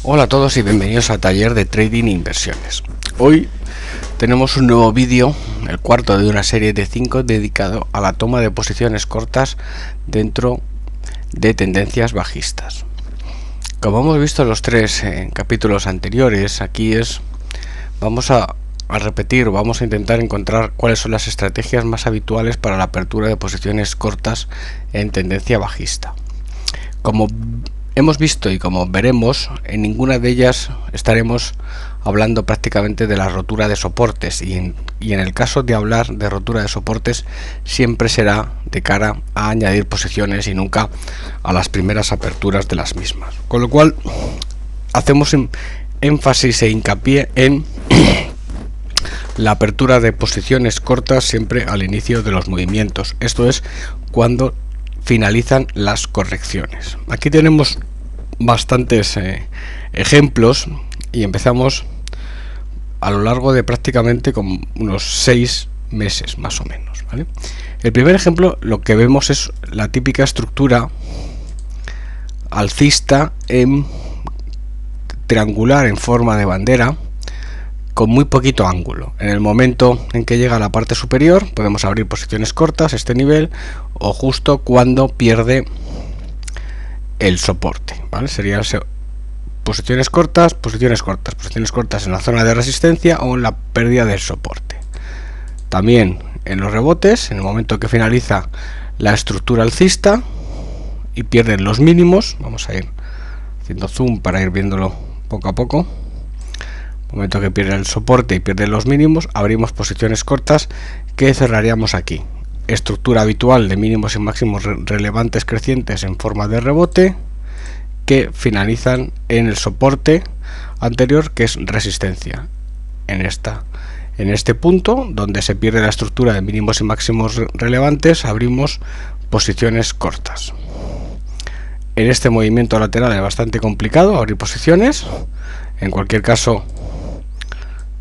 Hola a todos y bienvenidos a Taller de Trading e Inversiones. Hoy tenemos un nuevo vídeo, el cuarto de una serie de 5 dedicado a la toma de posiciones cortas dentro de tendencias bajistas. Como hemos visto en los tres capítulos anteriores, vamos a repetir, vamos a intentar encontrar cuáles son las estrategias más habituales para la apertura de posiciones cortas en tendencia bajista. Como hemos visto y como veremos, en ninguna de ellas estaremos hablando prácticamente de la rotura de soportes y en el caso de hablar de rotura de soportes siempre será de cara a añadir posiciones y nunca a las primeras aperturas de las mismas, con lo cual hacemos énfasis e hincapié en la apertura de posiciones cortas siempre al inicio de los movimientos, esto es cuando finalizan las correcciones. Aquí tenemos bastantes ejemplos y empezamos a lo largo de prácticamente como unos 6 meses más o menos, ¿vale? El primer ejemplo, lo que vemos es la típica estructura alcista en triangular en forma de bandera con muy poquito ángulo. En el momento en que llega a la parte superior podemos abrir posiciones cortas, este nivel, o justo cuando pierde el soporte, ¿vale? Serían posiciones cortas en la zona de resistencia o en la pérdida del soporte. También en los rebotes, en el momento que finaliza la estructura alcista y pierden los mínimos, vamos a ir haciendo zoom para ir viéndolo poco a poco. Momento que pierde el soporte y pierde los mínimos, abrimos posiciones cortas que cerraríamos aquí. Estructura habitual de mínimos y máximos relevantes crecientes en forma de rebote que finalizan en el soporte anterior, que es resistencia. En este punto donde se pierde la estructura de mínimos y máximos relevantes, abrimos posiciones cortas. En este movimiento lateral es bastante complicado abrir posiciones. En cualquier caso,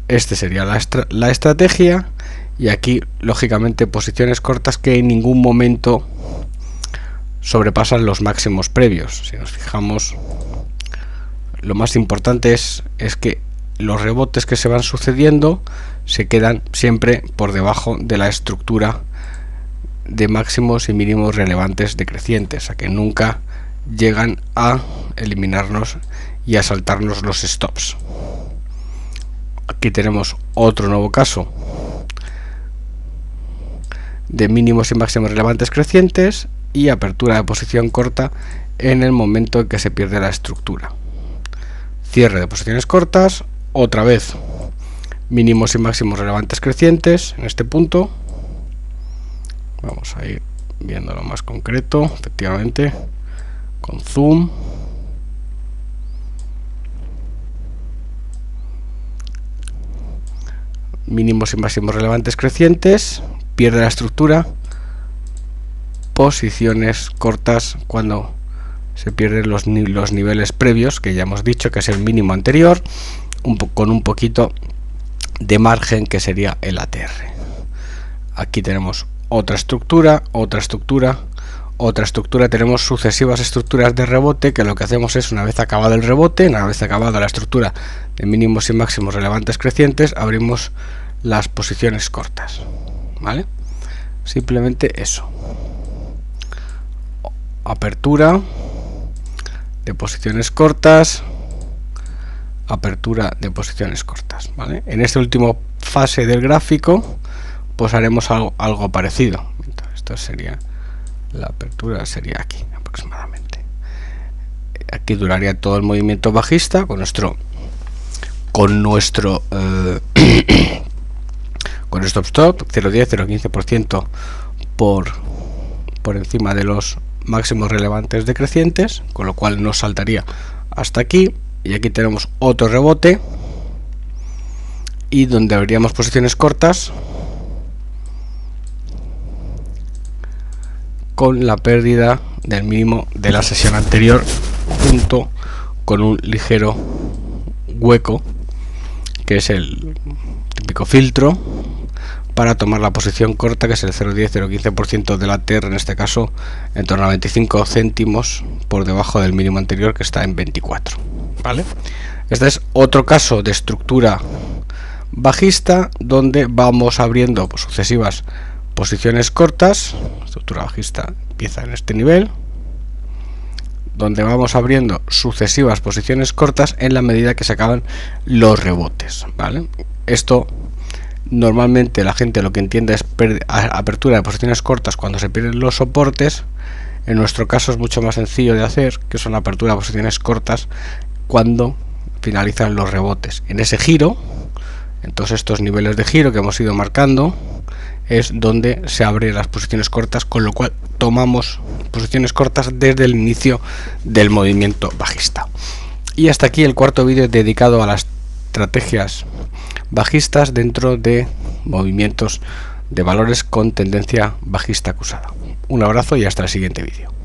este sería la estrategia, y aquí lógicamente posiciones cortas que en ningún momento sobrepasan los máximos previos. Si nos fijamos, lo más importante es que los rebotes que se van sucediendo se quedan siempre por debajo de la estructura de máximos y mínimos relevantes decrecientes, a que nunca llegan a eliminarnos y a saltarnos los stops. Aquí tenemos otro nuevo caso de mínimos y máximos relevantes crecientes y apertura de posición corta en el momento en que se pierde la estructura. Cierre de posiciones cortas, otra vez mínimos y máximos relevantes crecientes en este punto. Vamos a ir viéndolo más concreto, efectivamente, con zoom. Mínimos y máximos relevantes crecientes, pierde la estructura, posiciones cortas cuando se pierden los niveles previos, que ya hemos dicho que es el mínimo anterior, con un poquito de margen, que sería el ATR. Aquí tenemos otra estructura, tenemos sucesivas estructuras de rebote, que lo que hacemos es, una vez acabado el rebote, una vez acabado la estructura de mínimos y máximos relevantes crecientes, abrimos las posiciones cortas, ¿vale? Simplemente eso. Apertura de posiciones cortas, apertura de posiciones cortas, ¿vale? En esta última fase del gráfico pues haremos algo parecido. Esto sería la apertura, sería aquí aproximadamente. Aquí duraría todo el movimiento bajista con nuestro stop 0,10, 0,15% por encima de los máximos relevantes decrecientes, con lo cual nos saltaría hasta aquí, y aquí tenemos otro rebote y donde abriríamos posiciones cortas con la pérdida del mínimo de la sesión anterior, junto con un ligero hueco, que es el típico filtro para tomar la posición corta, que es el 0,10-0,15% del ATR, en este caso en torno a 25 céntimos por debajo del mínimo anterior, que está en 24, ¿vale? Este es otro caso de estructura bajista donde vamos abriendo sucesivas posiciones cortas. La estructura bajista empieza en este nivel, donde vamos abriendo sucesivas posiciones cortas en la medida que se acaban los rebotes, ¿vale? Esto normalmente la gente lo que entiende es apertura de posiciones cortas cuando se pierden los soportes. En nuestro caso es mucho más sencillo de hacer, que son apertura de posiciones cortas cuando finalizan los rebotes. En ese giro, en todos estos niveles de giro que hemos ido marcando, es donde se abren las posiciones cortas, con lo cual tomamos posiciones cortas desde el inicio del movimiento bajista. Y hasta aquí el cuarto vídeo dedicado a las estrategias bajistas dentro de movimientos de valores con tendencia bajista acusada. Un abrazo y hasta el siguiente vídeo.